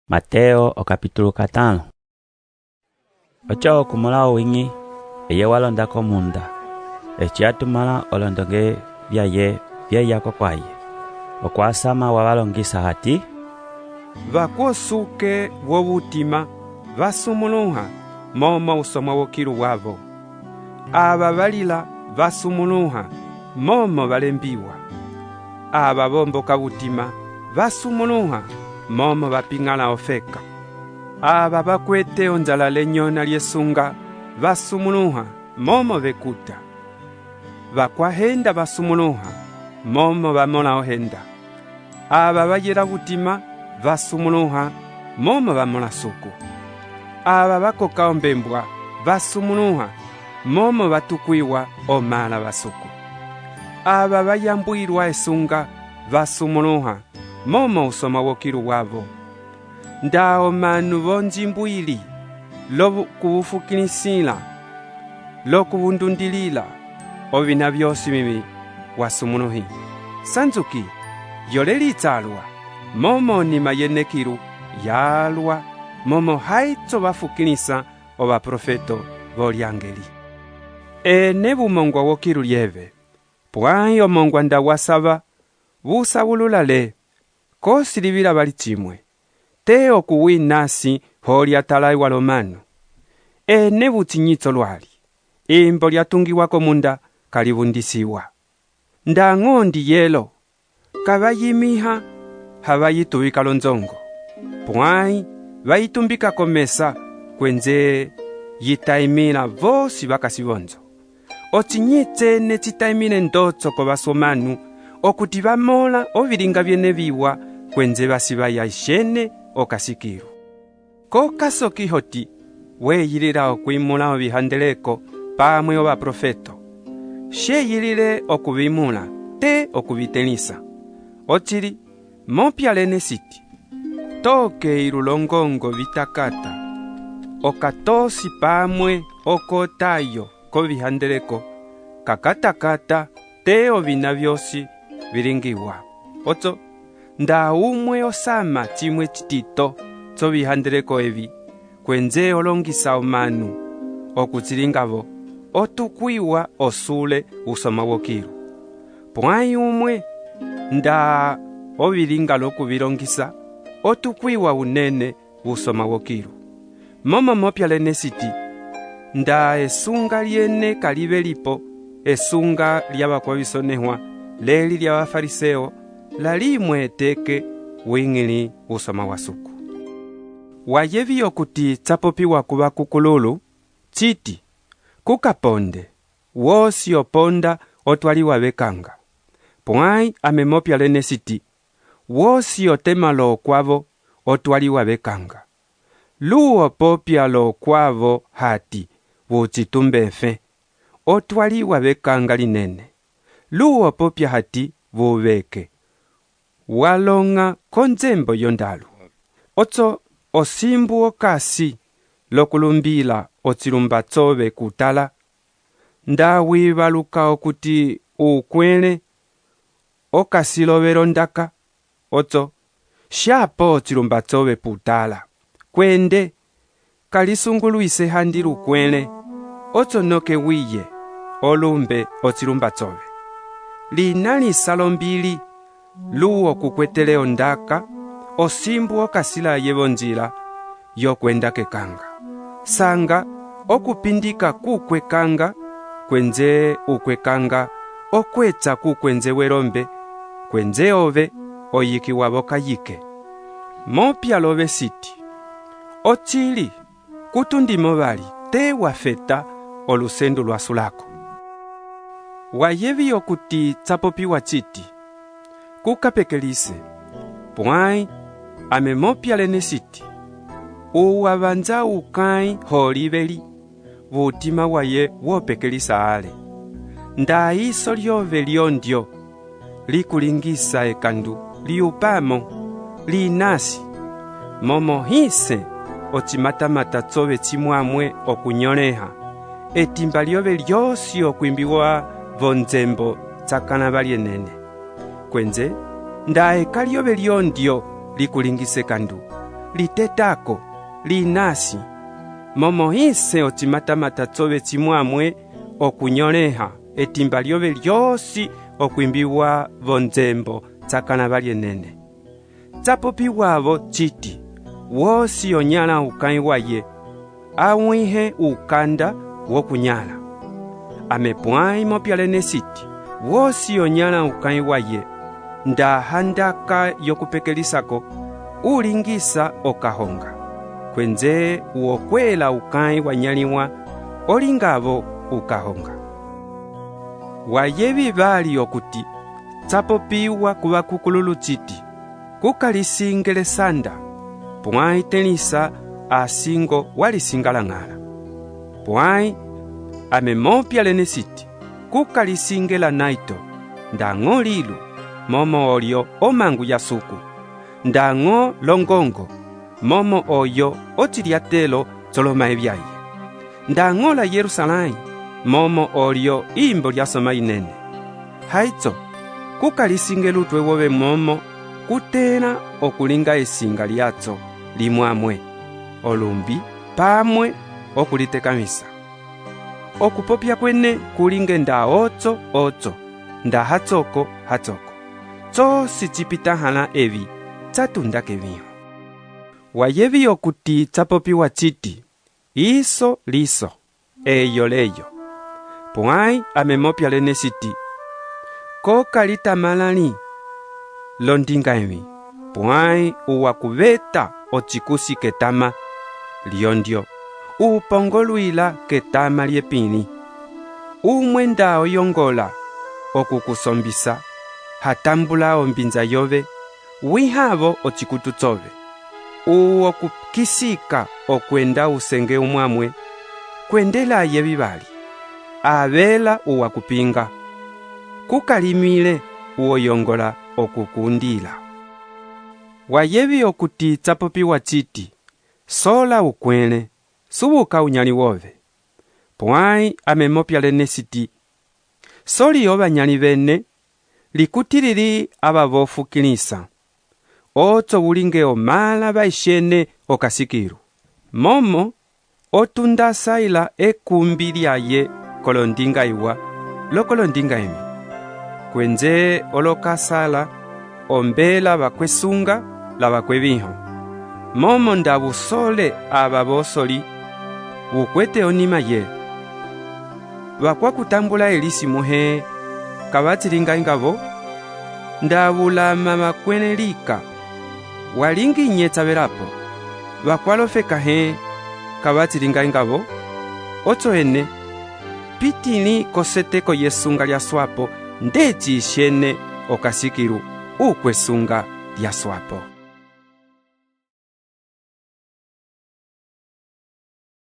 Mateo o capítulo 5. Ocha okumala wingi eye walonda komunda. Echiatumala olondonge vyaye vyeyako kwaye. Okwasama wabalongisa hati vakuosuke wobutima vasumuluha momo usoma wokilu wavo. Aba balila vasumuluha momo balembiwa. Aba bomboka butima vasumuluha momo bapingala ofeka. Aba bakwete onjala lenyona lyesunga vasumuluha momo bekuta. Bakwahenda vasumuluha momo bamola ohenda. Aba bayera butima vasumuluha momo bamola suku. Aba bakoka ombembwa vasumuluha momo batukwiwa omala basuku. Aba bayambuirwa esunga vasumuluha momo usoma wokilu wavo. Ndao manu bonjimbuili lobu kubufukinisila lokubundundilila obina byosi bibi wasumuluhi. Sanzuki yoleli tsalwa momo ni mayenekiru yalwa momo haitso bafukinisa oba profeto bolyangeli. Nebumongwa wokilu lyeve pwayo mongwa ndawasaba busabululale kosilibila bali chimwe te okuwinasi holya talai walomanu. Nebutinyitso lwali imbo lyatungiwako munda kalibundisiwa. Ndang'ondi yelo kabayimiha habayitubika lonzongo pwai bayitumbika komesa kwenze yitaimila vosi bakasibonzo. Ochinyitsene chitaimile ndotso ko basomanu okuti bamola obilinga byene biwa kwenze basibaya ishene okasikiru. Ko kasoki hoti weyilila okwimula obihandeleko pamwe oba profeto. Sheyilile okubimula te okubitenisa. Ochili mopyalene siti toke ilulongongo bitakata okatosi pamwe okotayo ko bihandeleko kakatakata te obina byosi bilingiwa. Ocho nda umwe osama chimwe chitito tso bihandeleko ebi kwenze olongisa omanu okuchilingabo otukwiwa osule usoma wokilu. Pwai umwe nda obilinga lokubilongisa otukwiwa unene usoma wokilu. Momo mopyalene siti nda esunga lyene kalibe lipo esunga lyabakobisonehwa leli lyabafariseo lalimwe eteke wingili usoma wasuku. Wayebi okuti tsapopiwa kuba kukululu chiti kukaponde wosi oponda otwaliwa bekanga. Pwai amemopyalene siti wosi otemalo okwavo otwaliwa bekanga. Luo popyalo okwavo hati wuchitumbefe otwaliwa bekanga linene. Luo popya hati wubeke walonga konzembo yondalu. Otso osimbu okasi lokulumbila ochilumbatsobe kutala ndawibaluka okuti ukwele okasilobelo ndaka. Otso shapo ochilumbatsobe putala kwende kalisunguluise handi lukwele. Otso noke wiye olumbe ochilumbatsobe linali salombili luo kukwetele ondaka osimbu okasila yebonjila yokwenda kekanga. Sanga okupindika kukwekanga kwenze ukwekanga okwetsa kukwenze welombe kwenze ove oyikiwa bokayike. Mopyalobe siti ochili kutundimo bali te wafeta olusendu lwasulako. Wayebi okuti tsapopiwa chiti kukapekelise pwai amemopyalene siti uwabanza ukai holibeli butima waye wopekelisa ale. Nda iso lyove lyondyo likulingisa ekandu liupamo linasi momo hise ochimatamata tsobe chimwamwe okunyoleha etimba lyobe lyosi okwimbiwa vonzembo tsakana balyenene. Kwenze ndaeka lyobe lyondyo likulingise kandu litetako linasi momo hise otimatamata tsove tsimwamwe okunyoleha etimba lyove lyosi okwimbiwa vonzembo tsakana valyenene. Tsapopiwavo chiti wosi onyala ukai waye awihe ukanda wokunyala. Amepwai mopyalene siti wosi onyala ukai waye ndahandaka yokupekelisako ulingisa okahonga kwenze uokwela ukai wanyaliwa olingavo ukahonga. Wayevi vali okuti tsapopiwa kuvakukululu chiti kukalisingele sanda pwai tenisa asingo walisingalang'ala. Pwai amemopyalene siti kukalisingela naito ndang'o lilu momo olyo omangu ya suku ndang'o longongo momo oyo otilyatelo tsoloma ebyaye ndang'o la Yerusalai momo olyo imbo lyasoma inene. Haitso kukalisingela utwe wove momo kutela okulinga esinga lyatso limwamwe olumbi pamwe okulitekamisa. Okupopya kwene kulinge nda otso nda hatsoko tsosi tsipitahala evi tsatundake viho. Wayevi okuti tsapopiwa chiti iso liso eyo leyo. Pwai amemopyalene siti kokalitamalali londinga evi pwai uwakuveta ochikusi ketama lyondyo upongolwila ketama lyepini umwe nda oyongola okukusombisa hatambula ombinza yove wihavo ochikutu tsove uokukisika okwenda usenge umwamwe kwendela yevi vali avela uwakupinga kukalimile uoyongola okukundila. Wayevi okuti tsapopiwa chiti sola ukwele subuka unyali wove. Pwai amemopyalene siti soli obanyali bene likutilili abavofukilisa otso bulinge omala baishene okasikiru momo otundasaila ekumbi lyaye kolondinga iwa lokolondinga emi kwenze olokasala ombela bakwesunga la bakwebiho momo ndabusole ababosoli ukwete onima ye bakwakutambula elisi muhe kabatilinga ingabo ndabulama makwenelika walingi nyetsa berapo bakwalofeka he kabatilinga ingabo otso ene pitini koseteko yesunga lya swapo ndeci ishene okasikiru ukwesunga lya swapo.